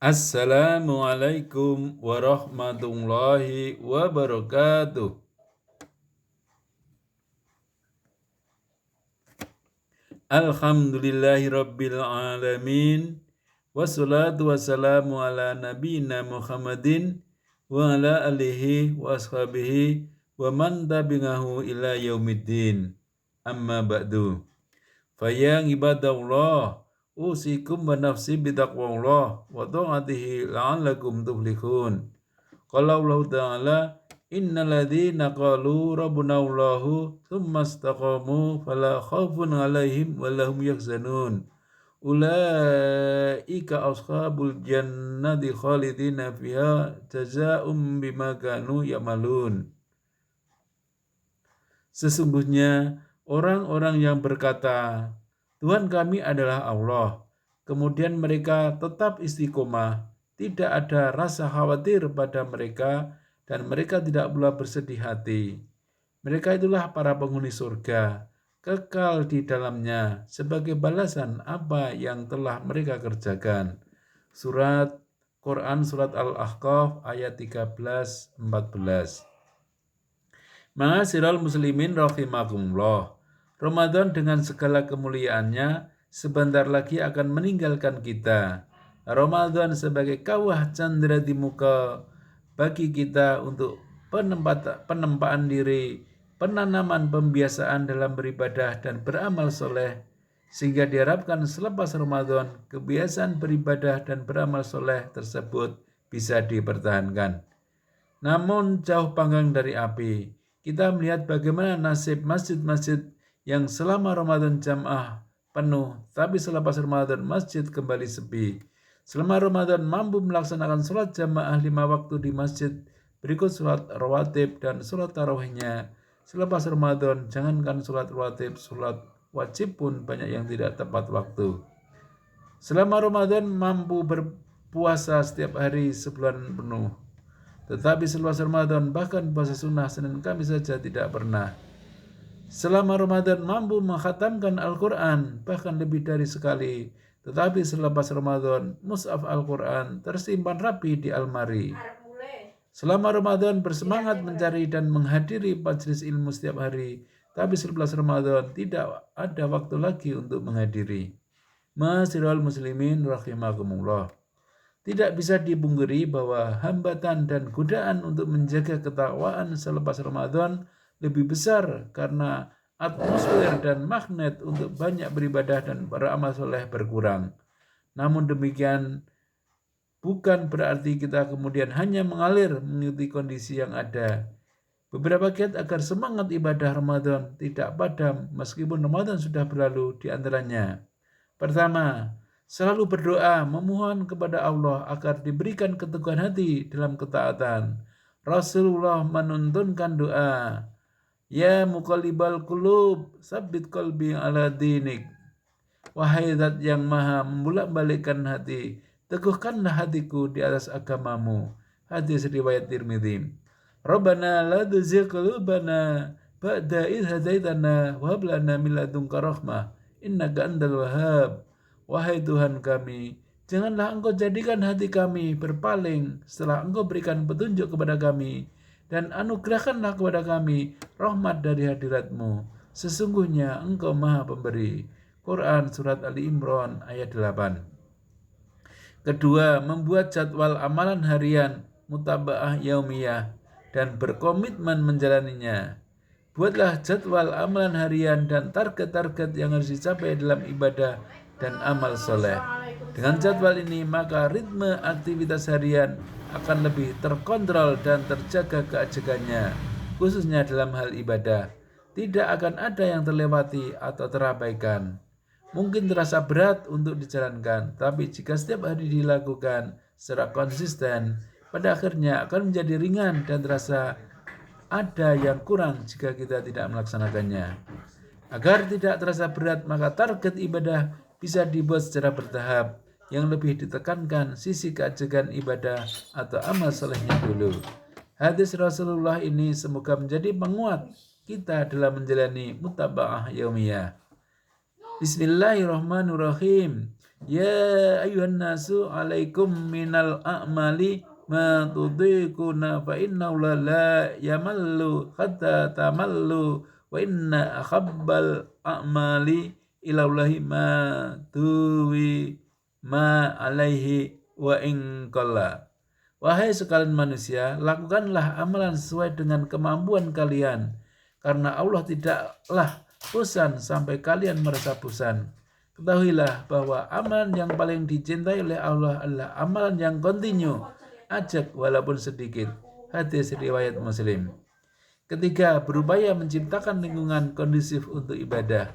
Assalamualaikum warahmatullahi wabarakatuh. Alhamdulillahi rabbil alamin. Wassalatu wassalamu ala nabiyina Muhammadin wa ala alihi wa ashabihi wa man tabi'ahu ila yaumiddin. Amma ba'du. Faya ibadallah, usikum wa nafsi bitaqwallah wa ta'atihi la'allakum tuflihun. Qala Allah Ta'ala, innal ladzina qalu rabbuna Allahu tsumma istaqamu fala khaufun 'alaihim wa lahum yahzanun. Ulaika ashabul jannati khalidina fiha jazaa'um bima kanu ya'malun. Sesungguhnya orang-orang yang berkata, Tuhan kami adalah Allah, kemudian mereka tetap istiqomah, tidak ada rasa khawatir pada mereka, dan mereka tidak pula bersedih hati. Mereka itulah para penghuni surga, kekal di dalamnya sebagai balasan apa yang telah mereka kerjakan. Surat Quran Surat Al-Ahqaf ayat 13-14. Ma'asyiral muslimin rahimakumullah. Ramadan dengan segala kemuliaannya sebentar lagi akan meninggalkan kita. Ramadan sebagai kawah candra di muka bagi kita untuk penempaan diri, penanaman pembiasaan dalam beribadah dan beramal soleh, sehingga diharapkan selepas Ramadan kebiasaan beribadah dan beramal soleh tersebut bisa dipertahankan. Namun jauh panggang dari api, kita melihat bagaimana nasib masjid-masjid yang selama Ramadan jamaah penuh, tapi selepas Ramadan masjid kembali sepi. Selama Ramadan mampu melaksanakan sholat jamaah 5 waktu di masjid, berikut sholat rawatib dan sholat tarawihnya. Selepas Ramadan, jangankan sholat rawatib, sholat wajib pun banyak yang tidak tepat waktu. Selama Ramadan mampu berpuasa setiap hari sebulan penuh. Tetapi selepas Ramadan bahkan puasa sunnah Senin Kamis saja tidak pernah. Selama Ramadan mampu mengkhatamkan Al-Quran bahkan lebih dari sekali. Tetapi selepas Ramadan mushaf Al-Quran tersimpan rapi di almari. Selama Ramadan bersemangat mencari dan menghadiri majelis ilmu setiap hari. Tapi selepas Ramadan tidak ada waktu lagi untuk menghadiri. Ma'asyiral muslimin rahimakumullah. Tidak bisa dipungkiri bahwa hambatan dan godaan untuk menjaga ketakwaan selepas Ramadan lebih besar karena atmosfer dan magnet untuk banyak beribadah dan beramal soleh berkurang. Namun demikian bukan berarti kita kemudian hanya mengalir mengikuti kondisi yang ada. Beberapa kiat agar semangat ibadah Ramadan tidak padam meskipun Ramadan sudah berlalu di antaranya. Pertama, selalu berdoa memohon kepada Allah agar diberikan keteguhan hati dalam ketaatan. Rasulullah menuntunkan doa, Ya muqallibal qulub, sabbit qalbi ala dinik. Wahai zat yang maha membolak-balikkan hati, teguhkanlah hatiku di atas agamamu. Hadis riwayat Tirmidzi. Rabbana la tuzigh qulubana ba'da idh hadaitana wa hab lana min ladunka rahmah innaka antal wahhab. Wahai Tuhan kami, janganlah Engkau jadikan hati kami berpaling setelah Engkau berikan petunjuk kepada kami, dan anugerahkanlah kepada kami rahmat dari hadirat-Mu. Sesungguhnya Engkau Maha Pemberi. Quran Surat Ali Imran ayat 8. Kedua, membuat jadwal amalan harian mutaba'ah yaumiyah dan berkomitmen menjalaninya. Buatlah jadwal amalan harian dan target-target yang harus dicapai dalam ibadah dan amal soleh. Dengan jadwal ini, maka ritme aktivitas harian akan lebih terkontrol dan terjaga keajegannya, khususnya dalam hal ibadah. Tidak akan ada yang terlewati atau terabaikan. Mungkin terasa berat untuk dijalankan, tapi jika setiap hari dilakukan secara konsisten, pada akhirnya akan menjadi ringan dan terasa ada yang kurang jika kita tidak melaksanakannya. Agar tidak terasa berat, maka target ibadah bisa dibuat secara bertahap. Yang lebih ditekankan sisi keajegan ibadah atau amal solehnya dulu. Hadis Rasulullah ini semoga menjadi penguat kita dalam menjalani mutaba'ah yaumiyah. Bismillahirrahmanirrahim. Ya ayuhan nasu alaikum minal a'mali ma tudikuna fa inna la yamallu hatta tamallu wa inna akhabbal a'mali ilallahi ma tuwi ma alaihi wa ingkalla. Wahai sekalian manusia, lakukanlah amalan sesuai dengan kemampuan kalian, karena Allah tidaklah bosan sampai kalian merasa bosan. Ketahuilah bahwa amalan yang paling dicintai oleh Allah adalah amalan yang kontinu, ajak walaupun sedikit. Hadis riwayat Muslim. Ketiga, berupaya menciptakan lingkungan kondusif untuk ibadah.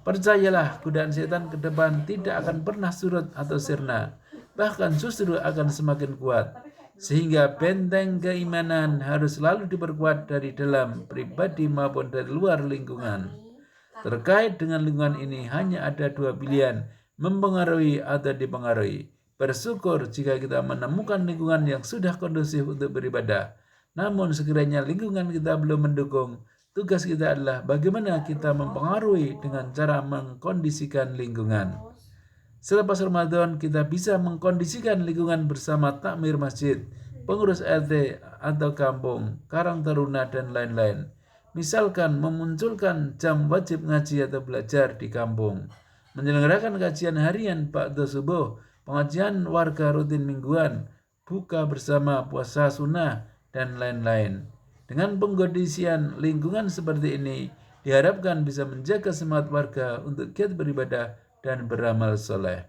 Percayalah, godaan setan ke depan tidak akan pernah surut atau sirna, bahkan justru akan semakin kuat. Sehingga benteng keimanan harus selalu diperkuat dari dalam pribadi maupun dari luar lingkungan. Terkait dengan lingkungan ini hanya ada dua pilihan, mempengaruhi atau dipengaruhi. Bersyukur jika kita menemukan lingkungan yang sudah kondusif untuk beribadah. Namun sekiranya lingkungan kita belum mendukung, tugas kita adalah bagaimana kita mempengaruhi dengan cara mengkondisikan lingkungan. Selepas Ramadan, kita bisa mengkondisikan lingkungan bersama takmir masjid, pengurus RT atau kampung, karang taruna, dan lain-lain. Misalkan memunculkan jam wajib ngaji atau belajar di kampung, menyelenggarakan kajian harian ba'da subuh, pengajian warga rutin mingguan, buka bersama, puasa sunnah, dan lain-lain. Dengan pengkondisian lingkungan seperti ini, diharapkan bisa menjaga semangat warga untuk giat beribadah dan beramal soleh.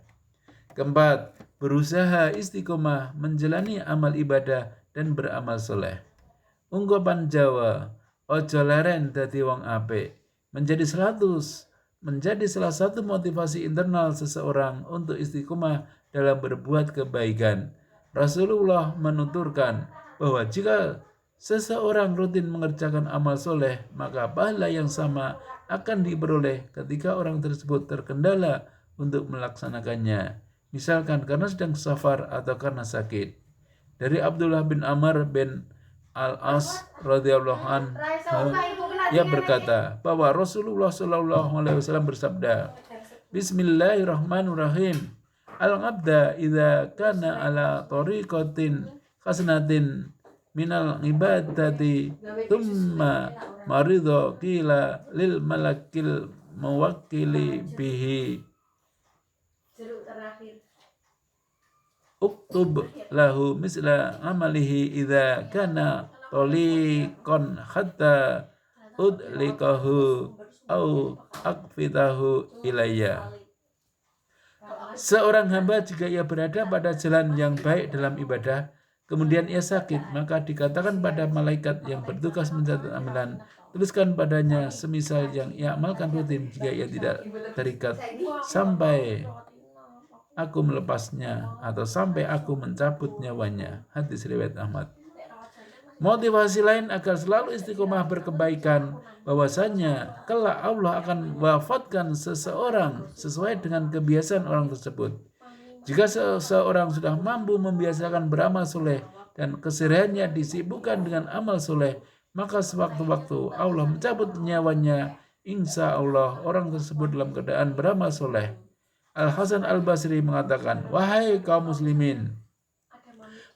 Keempat, berusaha istiqomah menjalani amal ibadah dan beramal soleh. Ungkapan Jawa, ojo leren dadi wong apik, menjadi salah satu motivasi internal seseorang untuk istiqomah dalam berbuat kebaikan. Rasulullah menuturkan bahwa jika seseorang rutin mengerjakan amal soleh, maka pahala yang sama akan diperoleh ketika orang tersebut terkendala untuk melaksanakannya, misalkan karena sedang safar atau karena sakit. Dari Abdullah bin Amr bin Al-As radhiyallahu anhu, ia berkata bahwa Rasulullah Shallallahu alaihi wasallam bersabda, Bismillahirrahmanirrahim. Al-abda idza kana ala tariqatin hasanatin minal ibadati thumma maridho qila lil malakil muwakkili bihi uktub lahu misla amalihi idza kana toliqon hatta udlikahu au akfitahu ilayya. Seorang hamba jika ia berada pada jalan yang baik dalam ibadah, kemudian ia sakit, maka dikatakan pada malaikat yang bertugas mencatat amalan, tuliskan padanya semisal yang ia amalkan rutin jika ia tidak terikat sampai aku melepasnya atau sampai aku mencabut nyawanya. Hadis riwayat Ahmad. Motivasi lain agar selalu istiqomah berkebaikan, bahwasanya kelak Allah akan wafatkan seseorang sesuai dengan kebiasaan orang tersebut. Jika seseorang sudah mampu membiasakan beramal soleh dan kesehariannya disibukkan dengan amal soleh, maka sewaktu-waktu Allah mencabut nyawanya. Insya Allah orang tersebut dalam keadaan beramal soleh. Al-Hasan Al-Basri mengatakan, wahai kaum muslimin,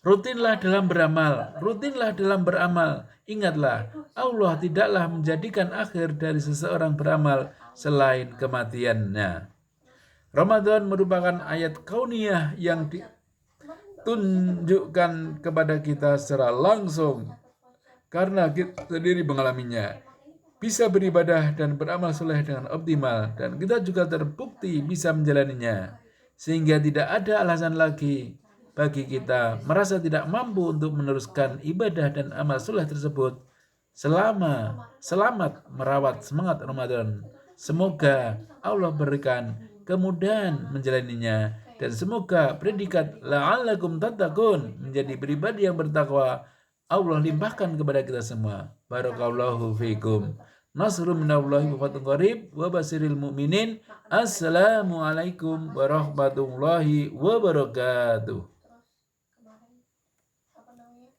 rutinlah dalam beramal. Ingatlah, Allah tidaklah menjadikan akhir dari seseorang beramal selain kematiannya. Ramadan merupakan ayat kauniyah yang ditunjukkan kepada kita secara langsung karena kita sendiri mengalaminya. Bisa beribadah dan beramal soleh dengan optimal, dan kita juga terbukti bisa menjalaninya, sehingga tidak ada alasan lagi bagi kita merasa tidak mampu untuk meneruskan ibadah dan amal soleh tersebut selamat merawat semangat Ramadan. Semoga Allah berikan kemudahan menjalaninya, dan semoga predikat la'allakum tattaqun menjadi pribadi yang bertakwa Allah limpahkan kepada kita semua. Barakallahu fiikum. Nasrun minallahi wa fatun qarib wa basiril mu'minin. Assalamualaikum warahmatullahi wabarakatuh.